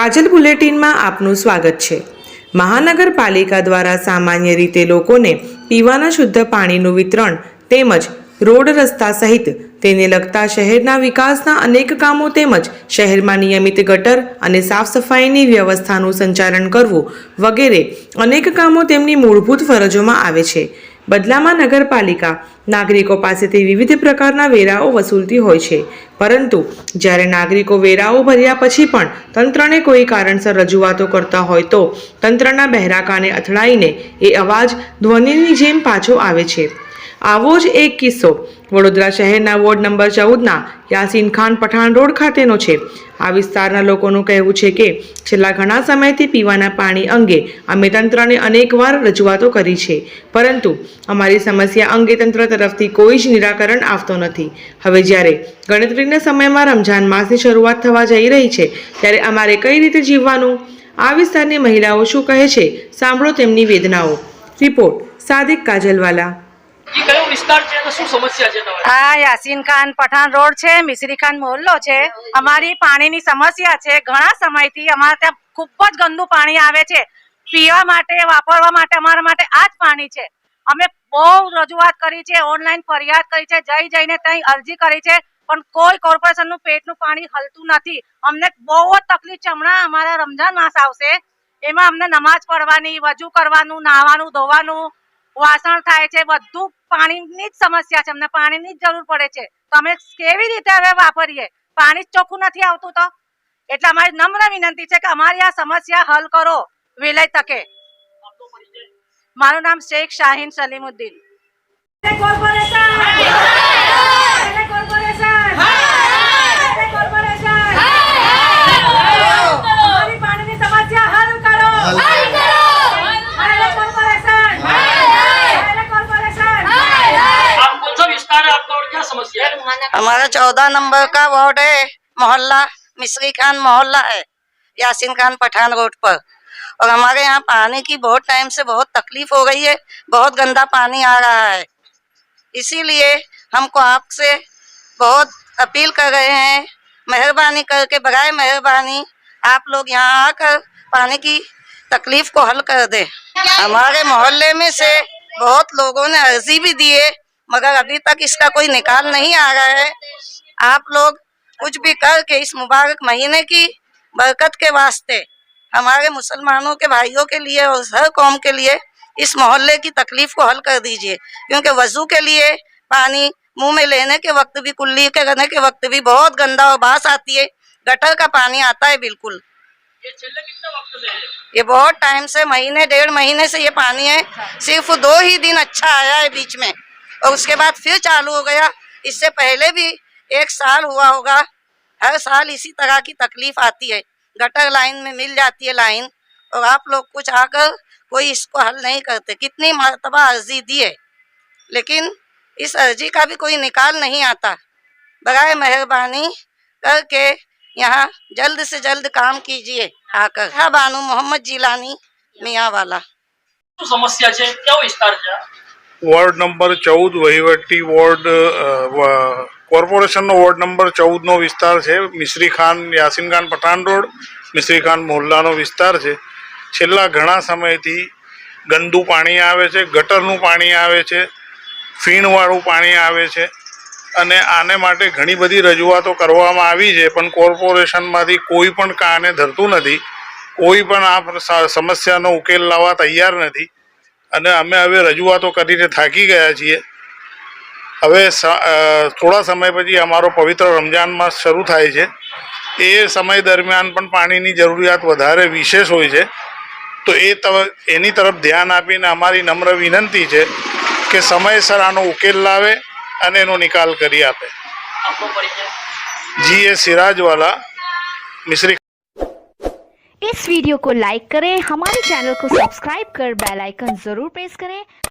કાજલ બુલેટિનમાં આપનું સ્વાગત છે। મહાનગરપાલિકા દ્વારા સામાન્ય રીતે લોકોને પીવાના શુદ્ધ પાણીનું વિતરણ તેમજ રોડ રસ્તા સહિત તેને લગતા શહેરના વિકાસના અનેક કામો તેમજ શહેરમાં નિયમિત ગટર અને સાફ સફાઈની વ્યવસ્થાનું સંચાલન કરવું વગેરે અનેક કામો તેમની મૂળભૂત ફરજોમાં આવે છે। બદલામાં નગરપાલિકા નાગરિકો પાસેથી વિવિધ પ્રકારના વેરાઓ વસૂલતી હોય છે, પરંતુ જ્યારે નાગરિકો વેરાઓ ભર્યા પછી પણ તંત્રને કોઈ કારણસર રજૂઆતો કરતા હોય તો તંત્રના બહેરા કાને અથડાઈને એ અવાજ ધ્વનિની જેમ પાછો આવે છે। આવો જ એક કિસ્સો વડોદરા શહેરના વોર્ડ નંબર 14ના યાસીન ખાન પઠાણ રોડ ખાતેનો છે। આ વિસ્તારના લોકોનું કહેવું છે કે છેલ્લા ઘણા સમયથી પીવાના પાણી અંગે અમે તંત્રને અનેકવાર રજૂઆતો કરી છે, પરંતુ અમારી સમસ્યા અંગે તંત્ર તરફથી કોઈ જ નિરાકરણ આવતો નથી। હવે જ્યારે ગણતરીના સમયમાં રમઝાન માસની શરૂઆત થવા જઈ રહી છે, ત્યારે અમારે કઈ રીતે જીવવાનું? આ વિસ્તારની મહિલાઓ શું કહે છે, સાંભળો તેમની વેદનાઓ। રિપોર્ટ સાદિક કાજલવાલા। આ યાસીન ખાન પઠાણ રોડ છે, મિશ્રી ખાન મોહલ્લો છે। અમારી પાણીની સમસ્યા છે। ઘણા સમયથી અમારે ત્યાં ખૂબ જ ગંદુ પાણી આવે છે। પીવા માટે, વાપરવા માટે અમારા માટે આ જ પાણી છે। અમે બહુ રજૂઆત કરી છે, ઓનલાઈન ફરિયાદ કરી છે, જઈને ત્યાં અરજી કરી છે, પણ કોઈ કોર્પોરેશનનું પેટનું પાણી હલતું નથી। અમને બહુ જ તકલીફ છે। હમણાં અમારા રમઝાન માસ આવશે, એમાં અમને નમાઝ પઢવાની, વજુ કરવાનું, નાહવાનું, ધોવાનું, વાસણ થાય છે, બધું પાણીની જ સમસ્યા છે। અમને પાણીની જ જરૂર પડે છે, તો અમે કેવી રીતે હવે વાપરીએ? પાણી જ ચોખ્ખું નથી આવતું તો એટલે અમારી નમ્ર વિનંતી છે કે અમારી આ સમસ્યા હલ કરો વહેલી તકે। મારું નામ શેખ શાહીન સલીમુદ્દીન। हमारा 14 नंबर का वार्ड है, मोहल्ला मिश्री खान मोहल्ला है, यासीन खान पठान रोड पर। और हमारे यहाँ पानी की बहुत टाइम से बहुत तकलीफ हो रही है। बहुत गंदा पानी आ रहा है, इसीलिए हमको आपसे बहुत अपील कर रहे हैं, मेहरबानी करके बराए मेहरबानी आप लोग यहाँ आकर पानी की तकलीफ को हल कर दे। हमारे मोहल्ले में से बहुत लोगों ने अर्जी भी दी है, मगर अभी तक इसका कोई निकाल नहीं आ रहा है। आप लोग कुछ भी करके इस मुबारक महीने की बरकत के वास्ते हमारे मुसलमानों के भाइयों के लिए और हर कौम के लिए इस मोहल्ले की तकलीफ को हल कर दीजिए, क्योंकि वजू के लिए पानी मुंह में लेने के वक्त भी, कुल्ली करने के वक्त भी बहुत गंदा और बास आती है। गटर का पानी आता है बिल्कुल। ये बहुत टाइम से, महीने 1.5 महीने से ये पानी है। सिर्फ 2 ही दिन अच्छा आया है बीच में, और उसके बाद फिर चालू हो गया। इससे पहले भी 1 साल हुआ होगा। हर साल इसी तरह की तकलीफ आती है। गटर लाइन में मिल जाती है लाइन, और आप लोग कुछ आकर कोई इसको हल नहीं करते। कितनी मरतबा अर्जी दी है, लेकिन इस अर्जी का भी कोई निकाल नहीं आता। बराए मेहरबानी करके यहाँ जल्द से जल्द काम कीजिए आकर। हाँ, बानू मोहम्मद जिलानी मियाँ वाला। समस्या है क्या विस्तार है? वॉर्ड नंबर 14 वहीवटी वॉर्ड કોર્પોરેશનનો વોર્ડ નંબર 14નો વિસ્તાર છે। મિશ્રી ખાન યાસીન ખાન પઠાણ રોડ મિશ્રી ખાન મોહલ્લાનો વિસ્તાર છે। છેલ્લા ઘણા સમયથી ગંદુ પાણી આવે છે, ગટરનું પાણી આવે છે, ફીણવાળું પાણી આવે છે, અને આને માટે ઘણી બધી રજૂઆતો કરવામાં આવી છે, પણ કોર્પોરેશનમાંથી કોઈ પણ કાને ધરતું નથી। કોઈ પણ આ સમસ્યાનો ઉકેલ લાવવા તૈયાર નથી, અને અમે હવે રજૂઆતો કરીને થાકી ગયા છીએ। હવે થોડા સમય પછી અમારો પવિત્ર રમજાન માસ શરૂ થાય છે। એ સમય દરમિયાન પણ પાણીની જરૂરિયાત વધારે વિશેષ હોય છે, તો એની તરફ ધ્યાન આપીને અમારી નમ્ર વિનંતી છે કે સમયસર આનો ઉકેલ લાવે અને એનો નિકાલ કરી આપે। जी ए सिराजवाला मिश्री। इस वीडियो को लाइक करें, हमारे चैनल को सब्सक्राइब कर बेल आइकन जरूर प्रेस करें